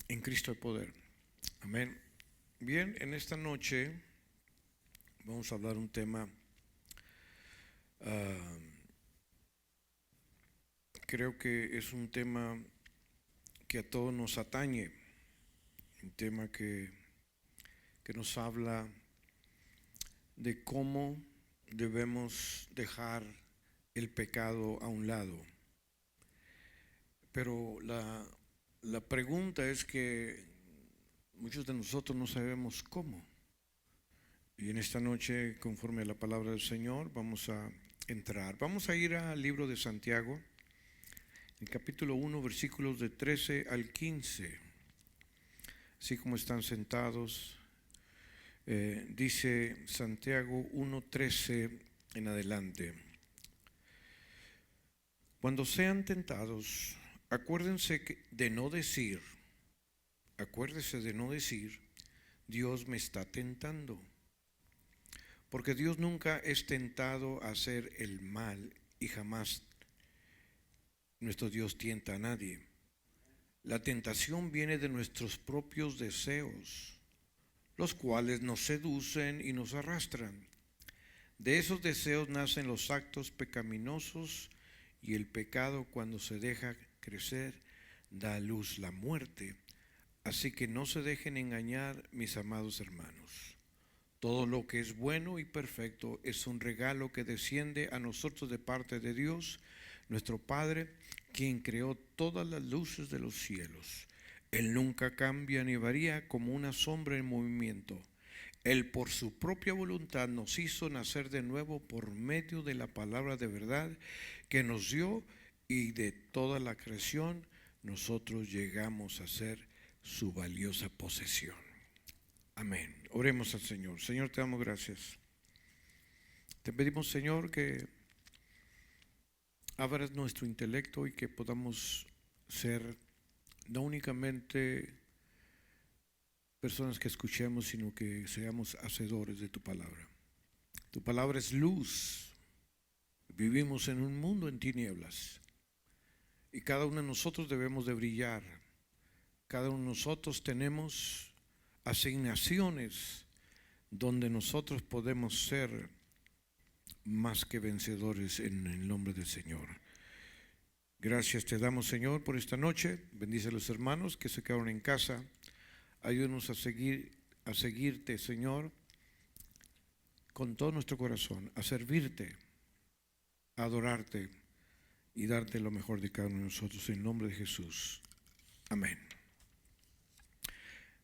En Cristo hay poder. Amén. Bien, en esta noche vamos a hablar un tema, ah, creo que es un tema que a todos nos atañe, un tema que nos habla de cómo debemos dejar el pecado a un lado. Pero la pregunta es que muchos de nosotros no sabemos cómo. Y en esta noche, conforme a la palabra del Señor, vamos a entrar. Vamos a ir al libro de Santiago, el capítulo 1, versículos de 13 al 15. Así como están sentados, dice Santiago 1:13 en adelante. Cuando sean tentados, acuérdese de no decir, Dios me está tentando. Porque Dios nunca es tentado a hacer el mal y jamás nuestro Dios tienta a nadie. La tentación viene de nuestros propios deseos, los cuales nos seducen y nos arrastran. De esos deseos nacen los actos pecaminosos y el pecado, cuando se deja crecer, da a luz la muerte. Así que no se dejen engañar, mis amados hermanos. Todo lo que es bueno y perfecto es un regalo que desciende a nosotros de parte de Dios, nuestro Padre, quien creó todas las luces de los cielos. Él nunca cambia ni varía, como una sombra en movimiento. Él por su propia voluntad nos hizo nacer de nuevo por medio de la palabra de verdad que nos dio, y de toda la creación nosotros llegamos a ser su valiosa posesión. Amén. Oremos al Señor. Señor, te damos gracias. Te pedimos, Señor, que abras nuestro intelecto y que podamos ser no únicamente personas que escuchemos, sino que seamos hacedores de tu palabra. Tu palabra es luz. Vivimos en un mundo en tinieblas y cada uno de nosotros debemos de brillar. Cada uno de nosotros tenemos asignaciones donde nosotros podemos ser más que vencedores en el nombre del Señor. Gracias te damos, Señor, por esta noche. Bendice a los hermanos que se quedaron en casa. Ayúdanos a seguirte, Señor, con todo nuestro corazón, a servirte, a adorarte y darte lo mejor de cada uno de nosotros en el nombre de Jesús. Amén.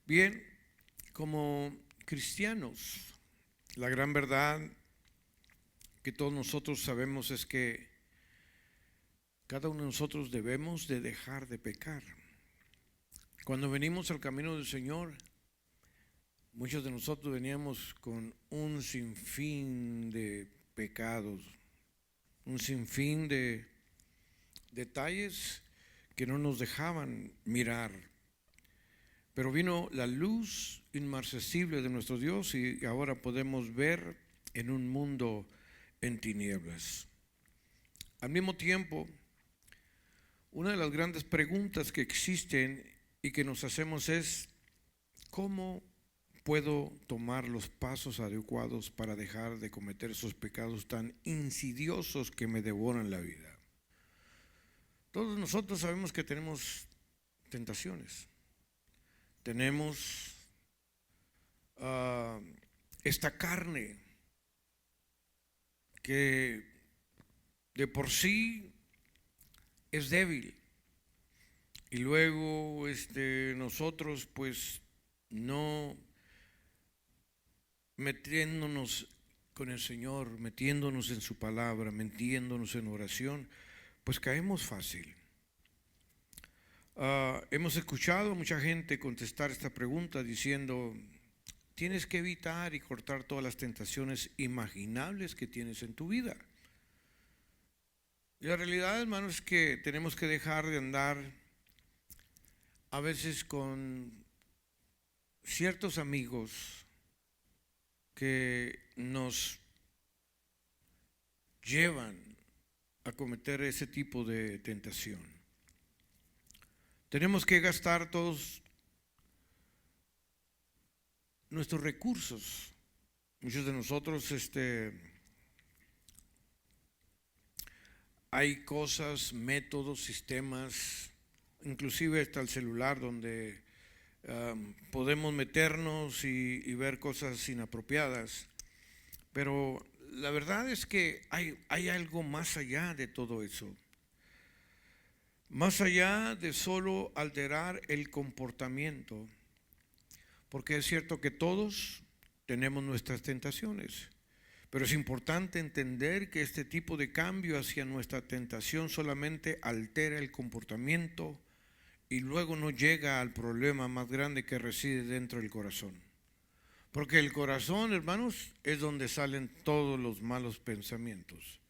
Bien, como cristianos, la gran verdad que todos nosotros sabemos es que cada uno de nosotros debemos de dejar de pecar. Cuando venimos al camino del Señor, muchos de nosotros veníamos con un sinfín de pecados, un sinfín de detalles que no nos dejaban mirar. Pero vino la luz inmarcesible de nuestro Dios y ahora podemos ver en un mundo en tinieblas. Al mismo tiempo, una de las grandes preguntas que existen y que nos hacemos es: ¿cómo puedo tomar los pasos adecuados para dejar de cometer esos pecados tan insidiosos que me devoran la vida? Todos nosotros sabemos que tenemos tentaciones. Tenemos esta carne que de por sí es débil, y luego nosotros pues no metiéndonos con el Señor, metiéndonos en su palabra, metiéndonos en oración, pues caemos fácil. Hemos escuchado a mucha gente contestar esta pregunta diciendo: tienes que evitar y cortar todas las tentaciones imaginables que tienes en tu vida. Y la realidad, hermano, es que tenemos que dejar de andar a veces con ciertos amigos que nos llevan a cometer ese tipo de tentación. Tenemos que gastar todos nuestros recursos. Muchos de nosotros, hay cosas, métodos, sistemas, inclusive hasta el celular donde podemos meternos y ver cosas inapropiadas. Pero la verdad es que hay algo más allá de todo eso. Más allá de solo alterar el comportamiento. Porque es cierto que todos tenemos nuestras tentaciones. Pero es importante entender que este tipo de cambio hacia nuestra tentación solamente altera el comportamiento y luego no llega al problema más grande que reside dentro del corazón. Porque el corazón, hermanos, es donde salen todos los malos pensamientos.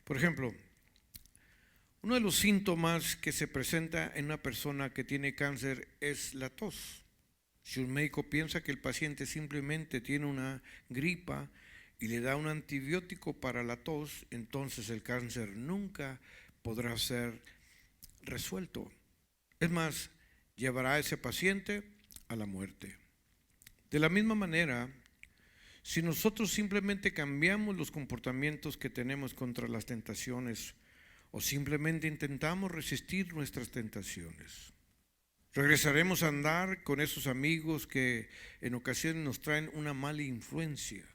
Por ejemplo, uno de los síntomas que se presenta en una persona que tiene cáncer es la tos. Si un médico piensa que el paciente simplemente tiene una gripa y le da un antibiótico para la tos, entonces el cáncer nunca podrá ser resuelto. Es más, llevará a ese paciente a la muerte. De la misma manera, si nosotros simplemente cambiamos los comportamientos que tenemos contra las tentaciones o simplemente intentamos resistir nuestras tentaciones, regresaremos a andar con esos amigos que en ocasiones nos traen una mala influencia.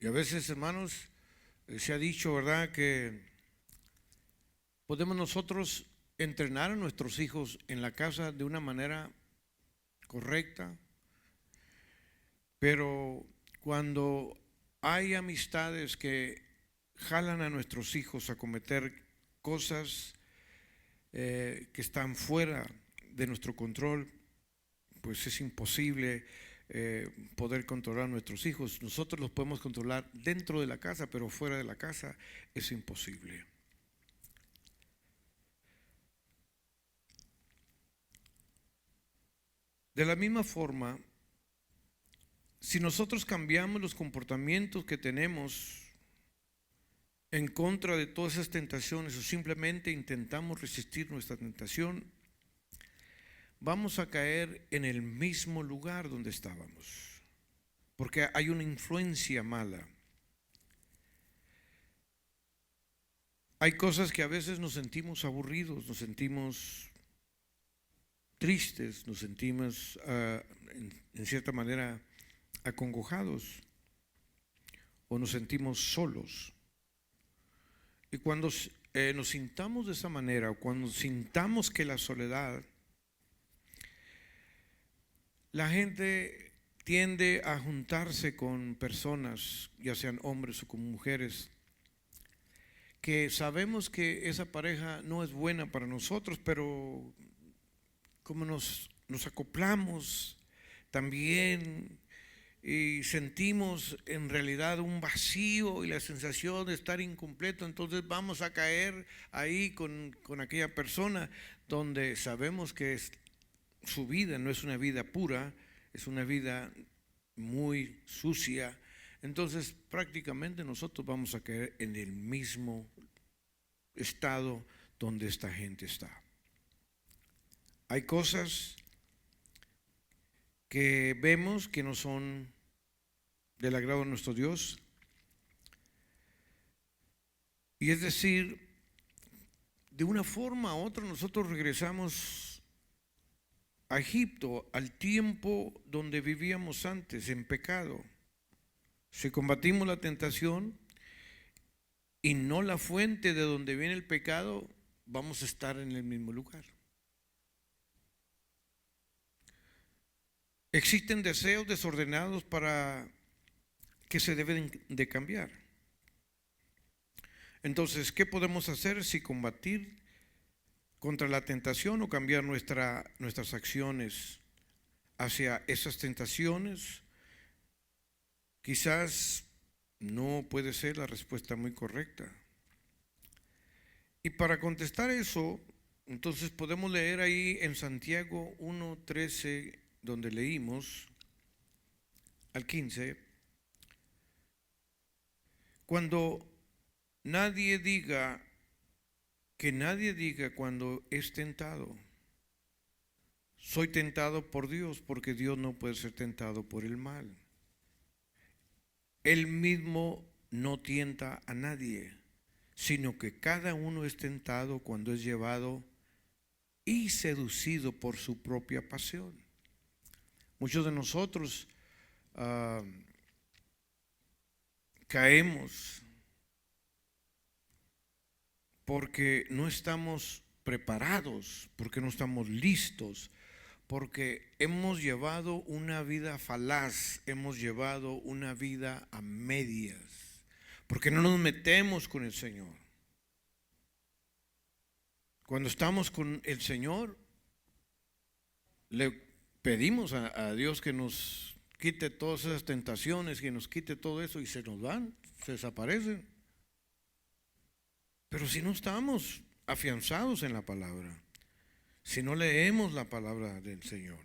Y a veces, hermanos, se ha dicho, ¿verdad?, que podemos nosotros entrenar a nuestros hijos en la casa de una manera correcta, pero cuando hay amistades que jalan a nuestros hijos a cometer cosas que están fuera de nuestro control, pues es imposible poder controlar a nuestros hijos. Nosotros los podemos controlar dentro de la casa, pero fuera de la casa es imposible. De la misma forma, si nosotros cambiamos los comportamientos que tenemos en contra de todas esas tentaciones o simplemente intentamos resistir nuestra tentación, vamos a caer en el mismo lugar donde estábamos, porque hay una influencia mala. Hay cosas que a veces nos sentimos aburridos, nos sentimos tristes, nos sentimos en cierta manera acongojados o nos sentimos solos. Y cuando nos sintamos de esa manera o cuando sintamos que la soledad, la gente tiende a juntarse con personas, ya sean hombres o con mujeres, que sabemos que esa pareja no es buena para nosotros, pero como nos acoplamos también y sentimos en realidad un vacío y la sensación de estar incompleto, entonces vamos a caer ahí con aquella persona donde sabemos que su vida no es una vida pura, es una vida muy sucia. Entonces prácticamente nosotros vamos a caer en el mismo estado donde esta gente está. Hay cosas que vemos que no son del agrado de nuestro Dios, y es decir, de una forma u otra nosotros regresamos a Egipto, al tiempo donde vivíamos antes, en pecado. Si combatimos la tentación y no la fuente de donde viene el pecado, vamos a estar en el mismo lugar. Existen deseos desordenados que se deben de cambiar. Entonces, ¿qué podemos hacer si combatir contra la tentación o cambiar nuestras acciones hacia esas tentaciones? Quizás no puede ser la respuesta muy correcta. Y para contestar eso, entonces podemos leer ahí en Santiago 1:13, donde leímos al 15, que nadie diga cuando es tentado, soy tentado por Dios, porque Dios no puede ser tentado por el mal. Él mismo no tienta a nadie, sino que cada uno es tentado cuando es llevado y seducido por su propia pasión. Muchos de nosotros caemos porque no estamos preparados, porque no estamos listos, porque hemos llevado una vida falaz, hemos llevado una vida a medias, porque no nos metemos con el Señor. Cuando estamos con el Señor, le pedimos a Dios que nos quite todas esas tentaciones, que nos quite todo eso, y se nos van, se desaparecen. Pero si no estamos afianzados en la palabra, si no leemos la palabra del Señor,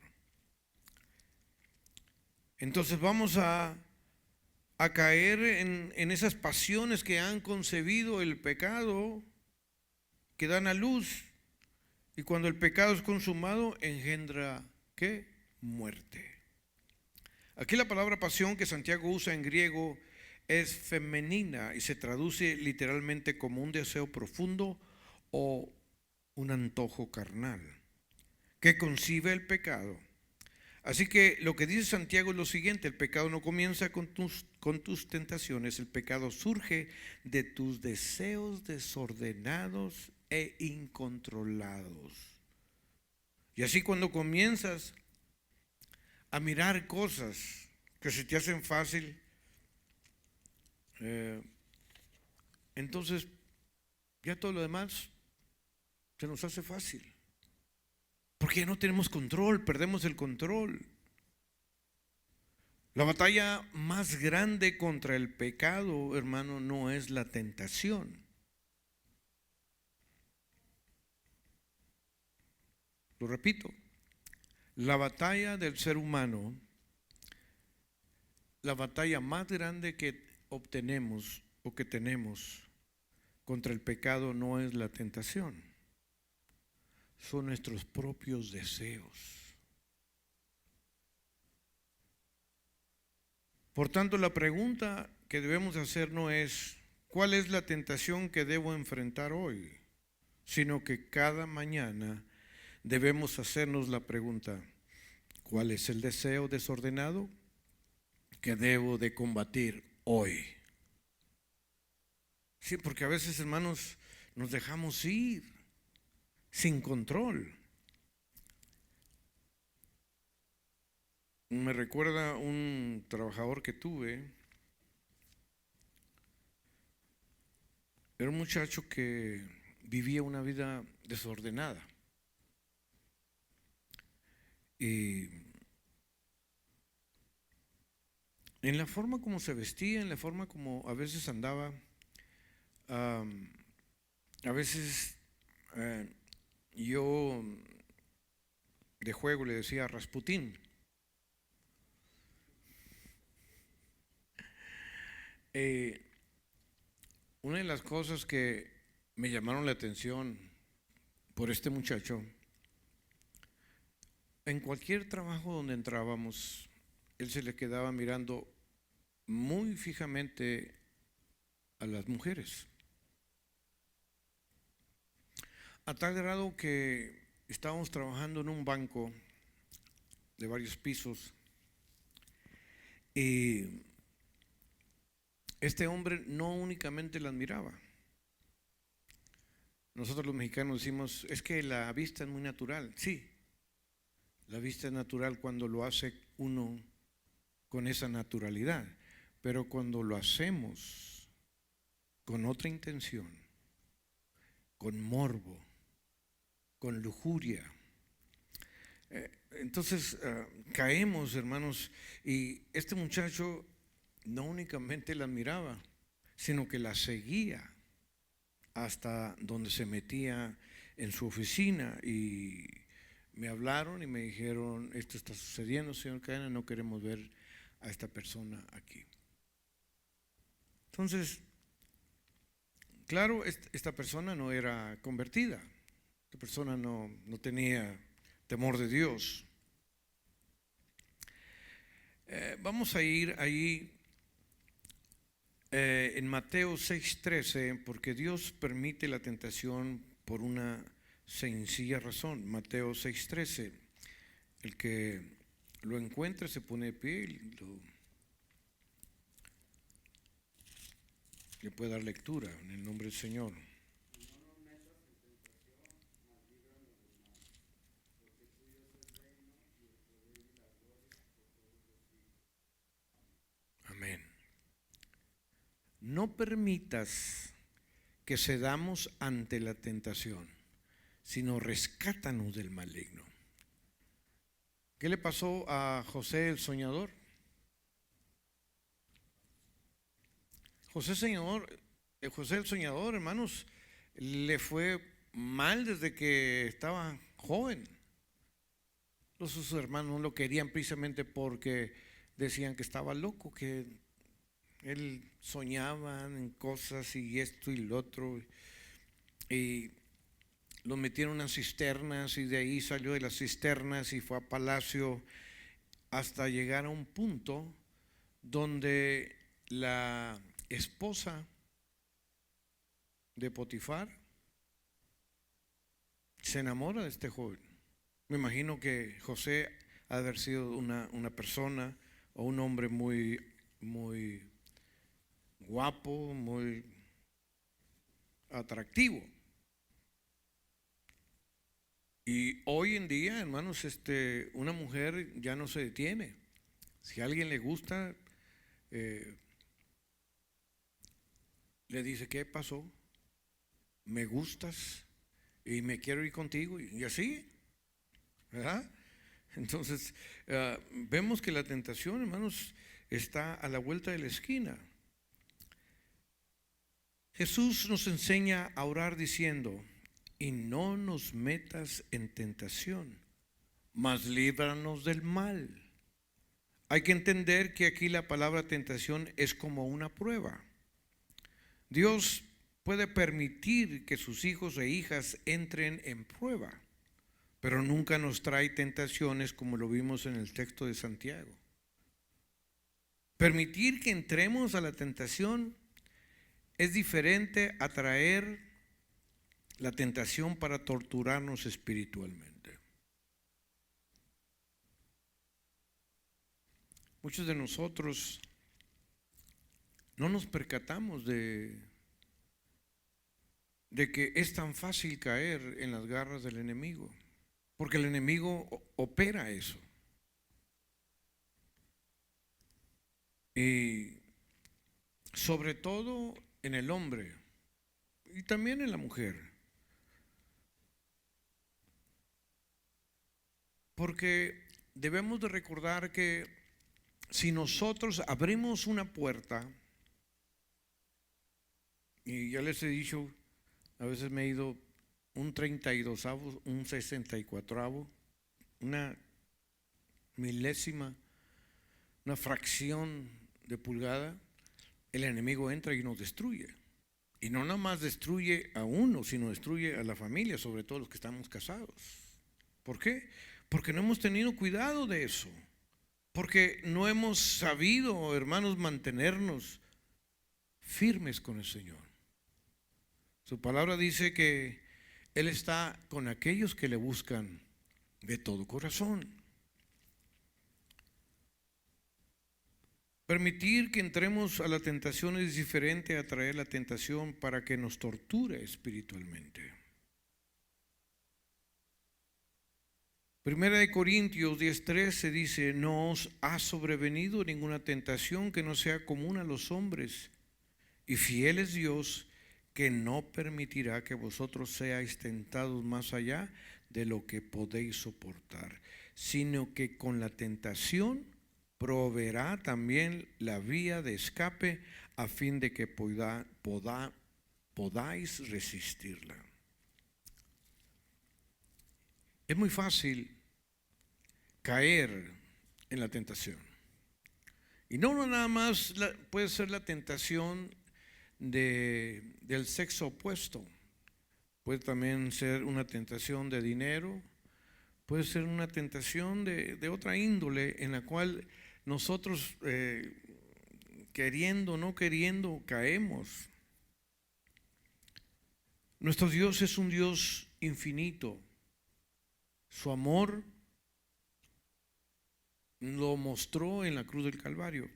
entonces vamos a caer en esas pasiones que han concebido el pecado, que dan a luz, y cuando el pecado es consumado engendra ¿qué? Muerte. Aquí la palabra pasión que Santiago usa en griego es femenina y se traduce literalmente como un deseo profundo o un antojo carnal que concibe el pecado. Así que lo que dice Santiago es lo siguiente: el pecado no comienza con tus tentaciones, el pecado surge de tus deseos desordenados e incontrolados. Y así cuando comienzas a mirar cosas que se te hacen fácil, entonces ya todo lo demás se nos hace fácil, porque ya no tenemos control, perdemos el control. La batalla más grande contra el pecado, hermano, no es la tentación. Lo repito, la batalla del ser humano, la batalla más grande que obtenemos o que tenemos contra el pecado no es la tentación, son nuestros propios deseos. Por tanto, la pregunta que debemos hacer no es ¿cuál es la tentación que debo enfrentar hoy?, sino que cada mañana debemos hacernos la pregunta: ¿cuál es el deseo desordenado que debo de combatir hoy? Sí, porque a veces, hermanos, nos dejamos ir sin control. Me recuerda un trabajador que tuve. Era un muchacho que vivía una vida desordenada. Y en la forma como se vestía, en la forma como a veces andaba, a veces yo de juego le decía Rasputín. Una de las cosas que me llamaron la atención por este muchacho, en cualquier trabajo donde entrábamos, él se le quedaba mirando muy fijamente a las mujeres, a tal grado que estábamos trabajando en un banco de varios pisos y este hombre no únicamente las miraba. Nosotros los mexicanos decimos, es que la vista es muy natural. Sí, la vista es natural cuando lo hace uno con esa naturalidad, pero cuando lo hacemos con otra intención, con morbo, con lujuria, entonces caemos, hermanos. Y este muchacho no únicamente la miraba, sino que la seguía hasta donde se metía en su oficina, y me hablaron y me dijeron: esto está sucediendo, señor Cadena, no queremos ver a esta persona aquí. Entonces, claro, esta persona no era convertida, esta persona no tenía temor de Dios. Vamos a ir ahí en Mateo 6:13, porque Dios permite la tentación por una sencilla razón. Mateo 6:13, el que lo encuentre se pone de pie y le puede dar lectura en el nombre del Señor. Amén. No permitas que cedamos ante la tentación, sino rescátanos del maligno. ¿Qué le pasó a José el soñador? José el soñador, hermanos, le fue mal desde que estaba joven. Sus hermanos no lo querían precisamente porque decían que estaba loco, que él soñaba en cosas y esto y lo otro. Y lo metieron en unas cisternas y de ahí salió de las cisternas y fue a palacio hasta llegar a un punto donde la esposa de Potifar se enamora de este joven. Me imagino que José ha de haber sido una persona o un hombre muy, muy guapo, muy atractivo. Y hoy en día, hermanos, una mujer ya no se detiene. Si a alguien le gusta, le dice: ¿qué pasó? ¿Me gustas? Y me quiero ir contigo. Y así, ¿verdad? Entonces, vemos que la tentación, hermanos, está a la vuelta de la esquina. Jesús nos enseña a orar diciendo: y no nos metas en tentación, mas líbranos del mal. Hay que entender que aquí la palabra tentación es como una prueba. Dios puede permitir que sus hijos e hijas entren en prueba, pero nunca nos trae tentaciones como lo vimos en el texto de Santiago. Permitir que entremos a la tentación es diferente a traer la tentación para torturarnos espiritualmente. Muchos de nosotros no nos percatamos de que es tan fácil caer en las garras del enemigo, porque el enemigo opera eso. Y sobre todo en el hombre y también en la mujer. Porque debemos de recordar que si nosotros abrimos una puerta, y ya les he dicho, a veces me he ido un 32avo, un 64avo, una milésima, una fracción de pulgada, el enemigo entra y nos destruye. Y no nada más destruye a uno, sino destruye a la familia, sobre todo los que estamos casados. ¿Por qué? Porque no hemos tenido cuidado de eso. Porque no hemos sabido, hermanos, mantenernos firmes con el Señor. Su palabra dice que Él está con aquellos que le buscan de todo corazón. Permitir que entremos a la tentación es diferente a traer la tentación para que nos torture espiritualmente. Primera de Corintios 10:13 dice: no os ha sobrevenido ninguna tentación que no sea común a los hombres, y fiel es Dios, que no permitirá que vosotros seáis tentados más allá de lo que podéis soportar, sino que con la tentación proveerá también la vía de escape, a fin de que podáis resistirla. Es muy fácil caer en la tentación. Y no nada más puede ser la tentación del sexo opuesto. Puede también ser una tentación de dinero, puede ser una tentación de otra índole en la cual nosotros, queriendo o no queriendo, caemos. Nuestro Dios es un Dios infinito. Su amor lo mostró en la cruz del Calvario.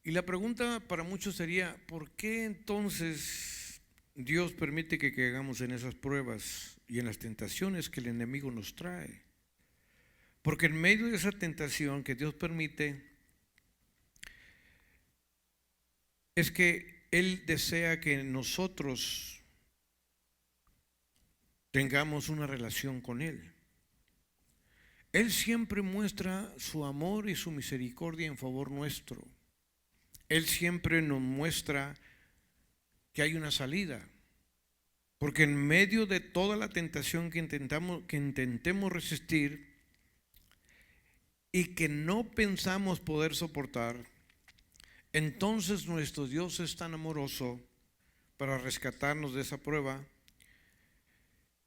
Y la pregunta para muchos sería, ¿por qué entonces Dios permite que caigamos en esas pruebas y en las tentaciones que el enemigo nos trae? Porque en medio de esa tentación que Dios permite, es que Él desea que nosotros tengamos una relación con Él. Él siempre muestra su amor y su misericordia en favor nuestro. Él siempre nos muestra que hay una salida. Porque en medio de toda la tentación que intentemos resistir y que no pensamos poder soportar, entonces nuestro Dios es tan amoroso para rescatarnos de esa prueba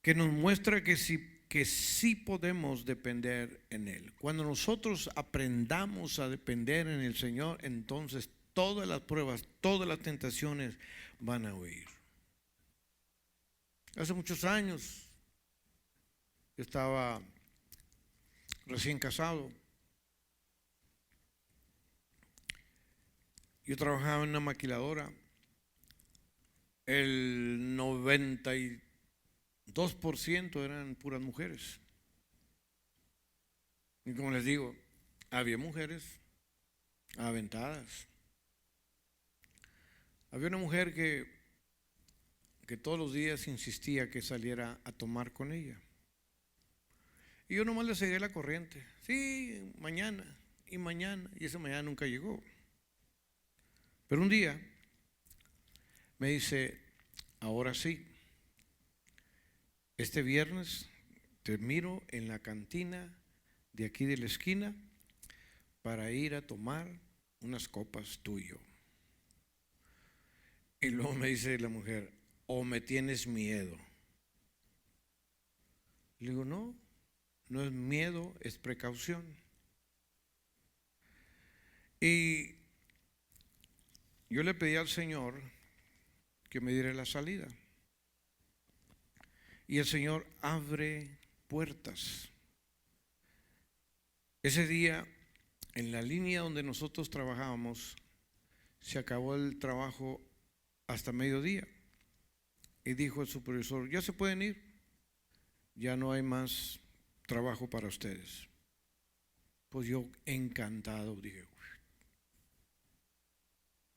que nos muestra que sí podemos depender en Él. Cuando nosotros aprendamos a depender en el Señor, entonces todas las pruebas, todas las tentaciones van a huir. Hace muchos años yo estaba recién casado. Yo trabajaba en una maquiladora. El 92% eran puras mujeres. Y como les digo, había mujeres aventadas. Había una mujer que todos los días insistía que saliera a tomar con ella. Y yo nomás le seguí la corriente. Sí, mañana y mañana. Y esa mañana nunca llegó. Pero un día me dice, ahora sí, este viernes te miro en la cantina de aquí de la esquina para ir a tomar unas copas tú y yo. Y luego me dice la mujer, ¿o me tienes miedo? Le digo, no, no es miedo, es precaución. Y yo le pedí al Señor que me diera la salida. Y el Señor abre puertas. Ese día, en la línea donde nosotros trabajábamos, se acabó el trabajo hasta mediodía. Y dijo el supervisor, ya se pueden ir, ya no hay más trabajo para ustedes. Pues yo encantado dije,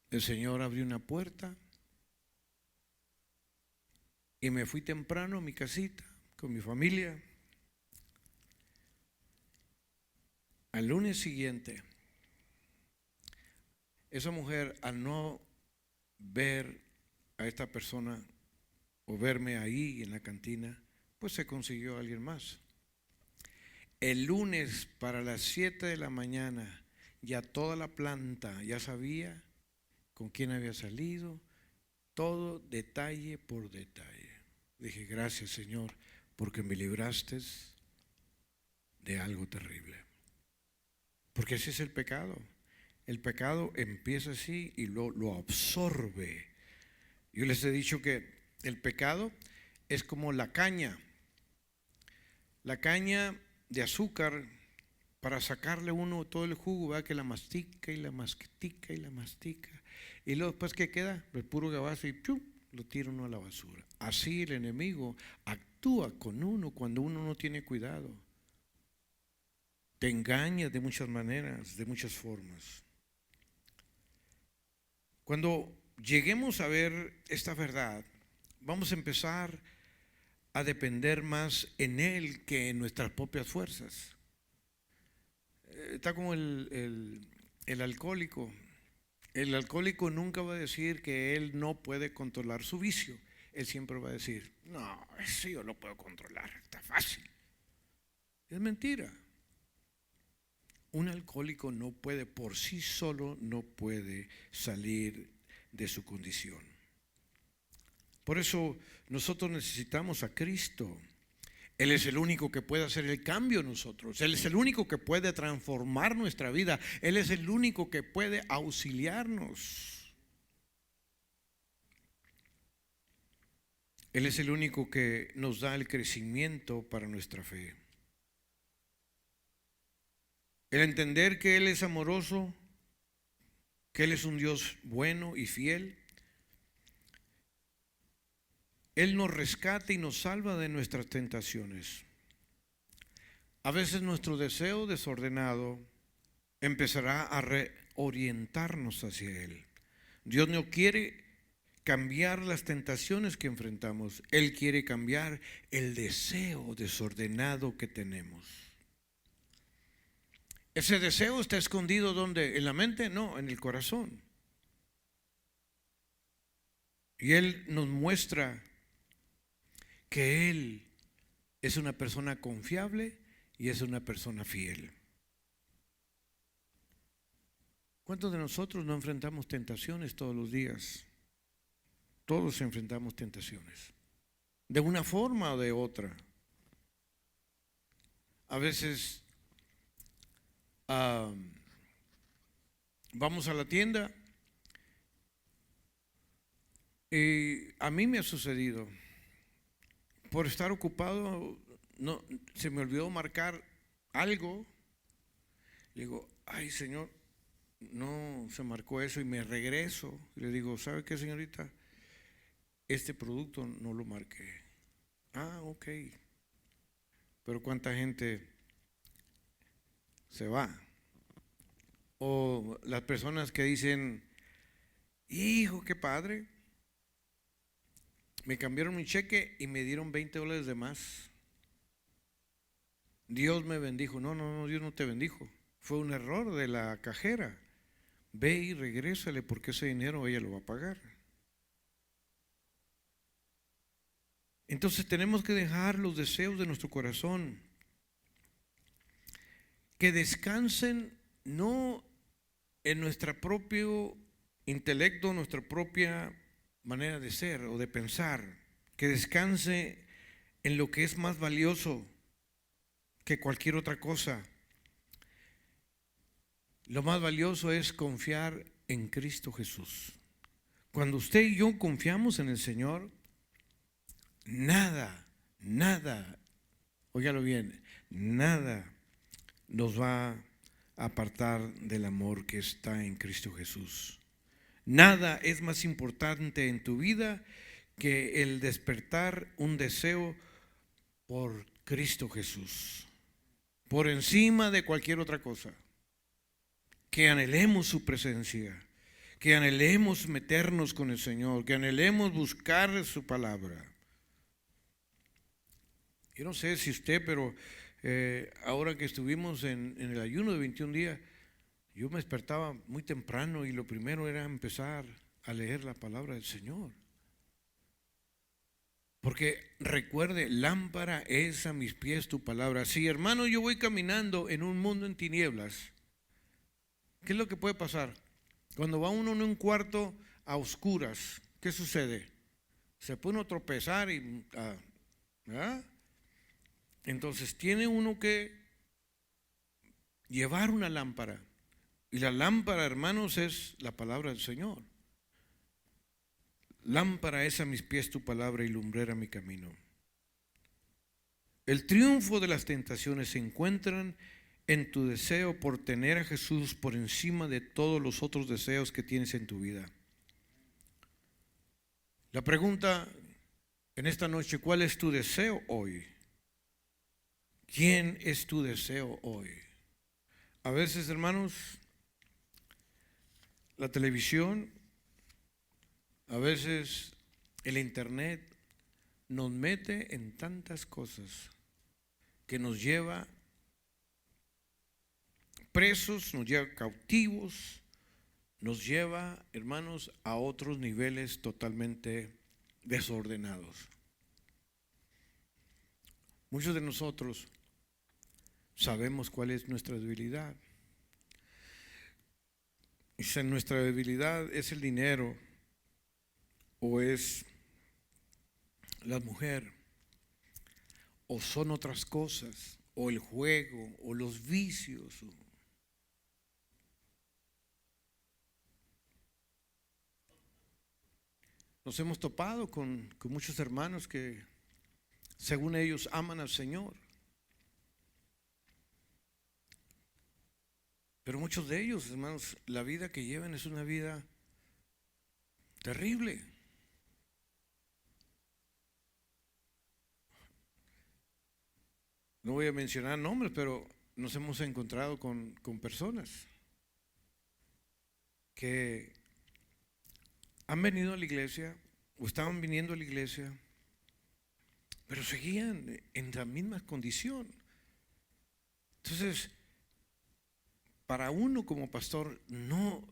el Señor abrió una puerta y me fui temprano a mi casita con mi familia. Al lunes siguiente, esa mujer, al no ver a esta persona o verme ahí en la cantina, pues se consiguió a alguien más. El lunes para las 7 de la mañana ya toda la planta ya sabía con quién había salido, todo detalle por detalle. Dije, gracias Señor, porque me libraste de algo terrible. Porque ese es el pecado. El pecado empieza así y lo absorbe. Yo les he dicho que el pecado es como la caña. La caña de azúcar, para sacarle uno todo el jugo, ¿verdad? Que la mastica y la mastica y la mastica. Y luego después, ¿qué queda? El puro gabazo y ¡pum!, lo tira uno a la basura. Así el enemigo actúa con uno cuando uno no tiene cuidado. Te engaña de muchas maneras, de muchas formas. Cuando lleguemos a ver esta verdad, vamos a empezar a depender más en Él que en nuestras propias fuerzas. Está como el alcohólico. El alcohólico nunca va a decir que él no puede controlar su vicio. Él siempre va a decir, no, eso yo lo puedo controlar, está fácil. Es mentira. Un alcohólico no puede, por sí solo, no puede salir de su condición. Por eso nosotros necesitamos a Cristo. Él es el único que puede hacer el cambio en nosotros. Él es el único que puede transformar nuestra vida. Él es el único que puede auxiliarnos. Él es el único que nos da el crecimiento para nuestra fe. El entender que Él es amoroso, que Él es un Dios bueno y fiel. Él nos rescata y nos salva de nuestras tentaciones. A veces nuestro deseo desordenado empezará a reorientarnos hacia Él. Dios no quiere cambiar las tentaciones que enfrentamos. Él quiere cambiar el deseo desordenado que tenemos. ¿Ese deseo está escondido dónde? ¿En la mente? No, en el corazón. Y Él nos muestra que Él es una persona confiable y es una persona fiel. ¿Cuántos de nosotros no enfrentamos tentaciones todos los días? Todos enfrentamos tentaciones, de una forma o de otra. A veces vamos a la tienda y a mí me ha sucedido, por estar ocupado, no, se me olvidó marcar algo. Le digo, ay Señor, no se marcó eso, y me regreso y le digo, ¿sabe qué, señorita? Este producto no lo marqué. Ah, ok. Pero ¿cuánta gente se va? O las personas que dicen, hijo, qué padre, me cambiaron mi cheque y me dieron $20 de más. Dios me bendijo. No, no, no, Dios no te bendijo. Fue un error de la cajera. Ve y regrésale, porque ese dinero ella lo va a pagar. Entonces tenemos que dejar los deseos de nuestro corazón que descansen no en nuestro propio intelecto, nuestra propia manera de ser o de pensar, que descanse en lo que es más valioso que cualquier otra cosa. Lo más valioso es confiar en Cristo Jesús. Cuando usted y yo confiamos en el Señor, nada, óigalo bien, nada nos va a apartar del amor que está en Cristo Jesús. Nada es más importante en tu vida que el despertar un deseo por Cristo Jesús, por encima de cualquier otra cosa. Que anhelemos su presencia, que anhelemos meternos con el Señor, que anhelemos buscar su palabra. Yo no sé si usted, pero ahora que estuvimos en el ayuno de 21 días, yo me despertaba muy temprano y lo primero era empezar a leer la palabra del Señor. Porque recuerde, lámpara es a mis pies tu palabra. Si, hermano, yo voy caminando en un mundo en tinieblas, ¿qué es lo que puede pasar? Cuando va uno en un cuarto a oscuras, ¿qué sucede? Se pone a tropezar y ¿verdad? Entonces tiene uno que llevar una lámpara. Y la lámpara, hermanos, es la palabra del Señor. Lámpara es a mis pies tu palabra y lumbrera mi camino. El triunfo de las tentaciones se encuentran en tu deseo por tener a Jesús por encima de todos los otros deseos que tienes en tu vida. La pregunta en esta noche, ¿cuál es tu deseo hoy? ¿Quién es tu deseo hoy? A veces, hermanos, la televisión, a veces el internet nos mete en tantas cosas que nos lleva presos, nos lleva cautivos, nos lleva, hermanos, a otros niveles totalmente desordenados. Muchos de nosotros sabemos cuál es nuestra debilidad. Y si nuestra debilidad es el dinero o es la mujer o son otras cosas, o el juego, o los vicios. Nos hemos topado con muchos hermanos que, según ellos, aman al Señor, pero muchos de ellos, hermanos, la vida que llevan es una vida terrible. No voy a mencionar nombres, pero nos hemos encontrado con personas que han venido a la iglesia o estaban viniendo a la iglesia, pero seguían en la misma condición. Entonces, para uno como pastor, no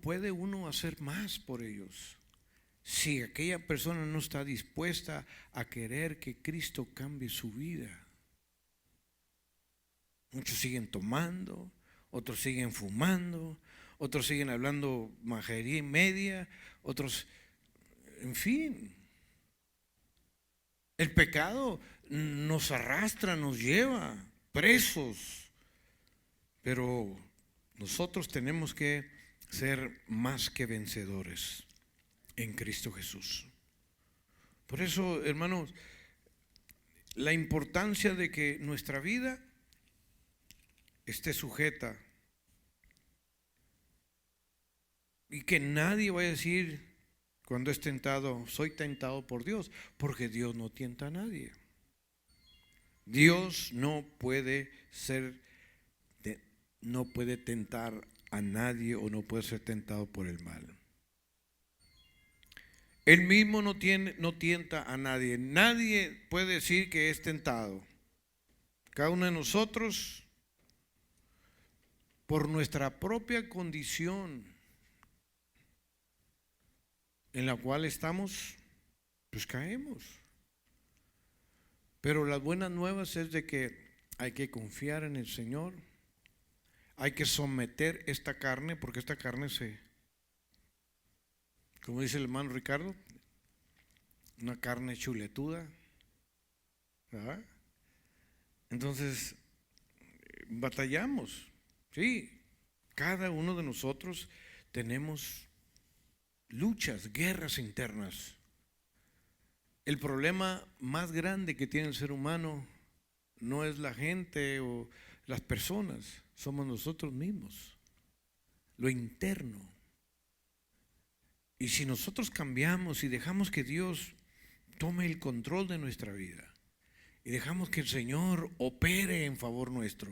puede uno hacer más por ellos si aquella persona no está dispuesta a querer que Cristo cambie su vida. Muchos siguen tomando, otros siguen fumando, otros siguen hablando majadería y media, otros, en fin. El pecado nos arrastra, nos lleva presos, pero nosotros tenemos que ser más que vencedores en Cristo Jesús. Por eso, hermanos, la importancia de que nuestra vida esté sujeta y que nadie vaya a decir cuando es tentado, soy tentado por Dios, porque Dios no tienta a nadie. Dios no puede tentar a nadie o no puede ser tentado por el mal. Él mismo no tienta a nadie. Nadie puede decir que es tentado. Cada uno de nosotros, por nuestra propia condición en la cual estamos, pues caemos. Pero las buenas nuevas es de que hay que confiar en el Señor. Hay que someter esta carne, porque esta carne como dice el hermano Ricardo, una carne chuletuda, ¿verdad? Entonces, batallamos, sí, cada uno de nosotros tenemos luchas, guerras internas. El problema más grande que tiene el ser humano no es la gente o las personas, somos nosotros mismos, lo interno. Y si nosotros cambiamos y dejamos que Dios tome el control de nuestra vida y dejamos que el Señor opere en favor nuestro,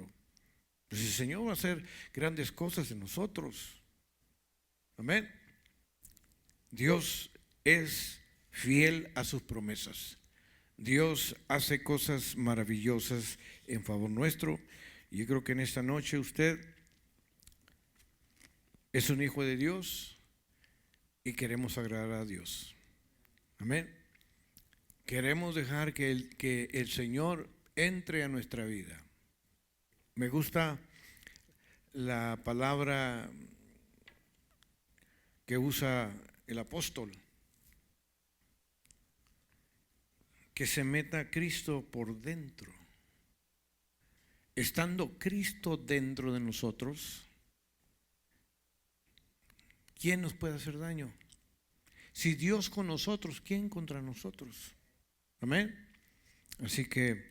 pues el Señor va a hacer grandes cosas en nosotros. Amén. Dios es fiel a sus promesas. Dios hace cosas maravillosas en favor nuestro. Y yo creo que en esta noche usted es un hijo de Dios y queremos agradar a Dios. Amén. Queremos dejar que el Señor entre a nuestra vida. Me gusta la palabra que usa el apóstol, que se meta Cristo por dentro. Estando Cristo dentro de nosotros, ¿quién nos puede hacer daño? Si Dios con nosotros, ¿quién contra nosotros? Amén. Así que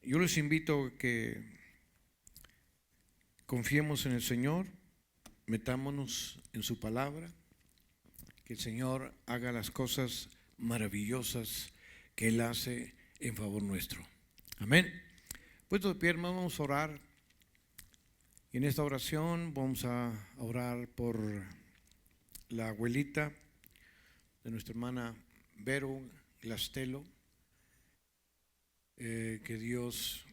yo les invito a que confiemos en el Señor, metámonos en su palabra, que el Señor haga las cosas maravillosas que Él hace en favor nuestro. Amén. Pues de pie, hermanos, vamos a orar. Y en esta oración vamos a orar por la abuelita de nuestra hermana Vero Glastelo, que Dios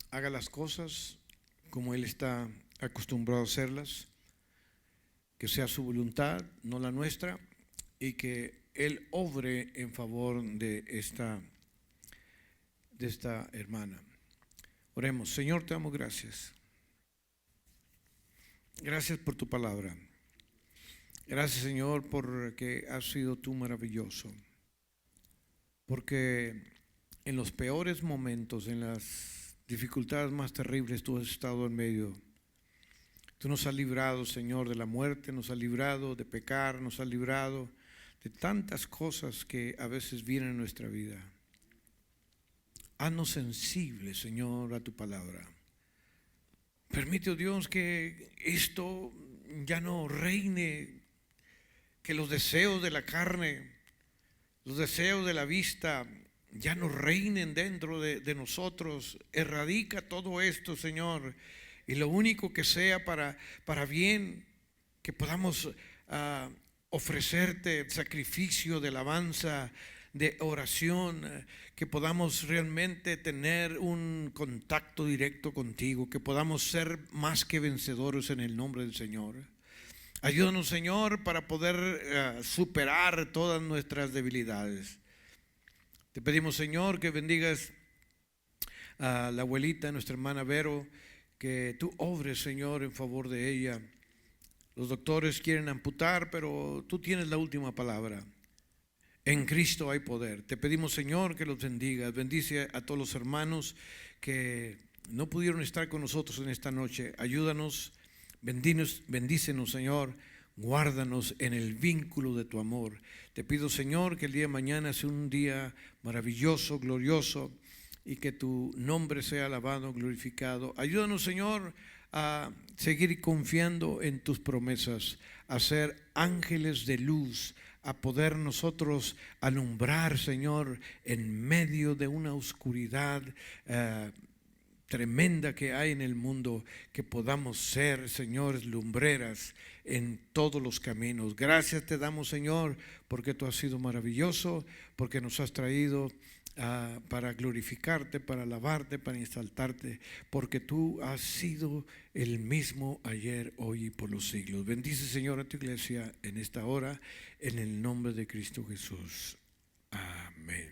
haga las cosas como Él está acostumbrado a hacerlas, que sea su voluntad, no la nuestra, y que Él obre en favor de esta hermana. Oremos. Señor, te damos gracias. Gracias por tu palabra. Gracias, Señor, porque has sido tú maravilloso. Porque en los peores momentos, en las dificultades más terribles, tú has estado en medio. Tú nos has librado, Señor, de la muerte, nos has librado de pecar, nos has librado de tantas cosas que a veces vienen en nuestra vida. Haznos sensibles, Señor, a tu palabra. Permite, oh Dios, que esto ya no reine, que los deseos de la carne, los deseos de la vista ya no reinen dentro de nosotros. Erradica todo esto, Señor, y lo único que sea para bien, que podamos ofrecerte sacrificio de alabanza, de oración, que podamos realmente tener un contacto directo contigo, que podamos ser más que vencedores en el nombre del Señor. Ayúdanos, Señor, para poder superar todas nuestras debilidades. Te pedimos, Señor, que bendigas a la abuelita, nuestra hermana Vero, que tú obres, Señor, en favor de ella. Los doctores quieren amputar, pero tú tienes la última palabra. En Cristo hay poder. Te pedimos, Señor, que los bendigas. Bendice a todos los hermanos que no pudieron estar con nosotros en esta noche. Ayúdanos, bendícenos, Señor. Guárdanos en el vínculo de tu amor. Te pido, Señor, que el día de mañana sea un día maravilloso, glorioso, y que tu nombre sea alabado, glorificado. Ayúdanos, Señor, a seguir confiando en tus promesas, a ser ángeles de luz, a poder nosotros alumbrar, Señor, en medio de una oscuridad tremenda que hay en el mundo, que podamos ser, Señor, lumbreras en todos los caminos. Gracias te damos, Señor, porque tú has sido maravilloso, porque nos has traído para glorificarte, para alabarte, para exaltarte, porque tú has sido el mismo ayer, hoy y por los siglos. Bendice, Señor, a tu iglesia en esta hora, en el nombre de Cristo Jesús. Amén.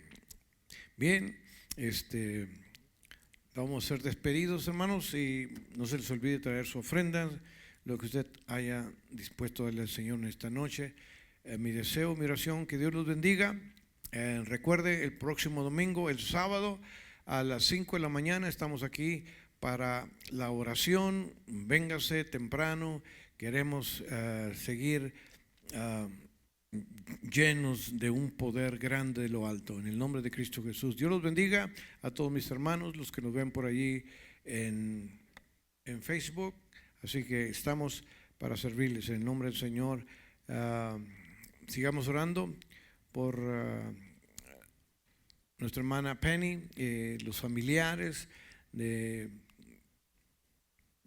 Bien, vamos a ser despedidos, hermanos, y no se les olvide traer su ofrenda, lo que usted haya dispuesto a darle al Señor en esta noche. Mi deseo, mi oración, que Dios los bendiga. Recuerde, el próximo domingo, el sábado, a las 5 de la mañana, estamos aquí para la oración. Véngase temprano, queremos seguir llenos de un poder grande de lo alto, en el nombre de Cristo Jesús. Dios los bendiga a todos mis hermanos, los que nos ven por allí en Facebook. Así que estamos para servirles en el nombre del Señor. Sigamos orando por nuestra hermana Penny. Los familiares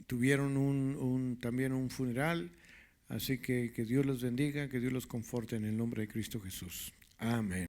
tuvieron también un funeral. Así que Dios los bendiga, que Dios los conforte en el nombre de Cristo Jesús. Amén.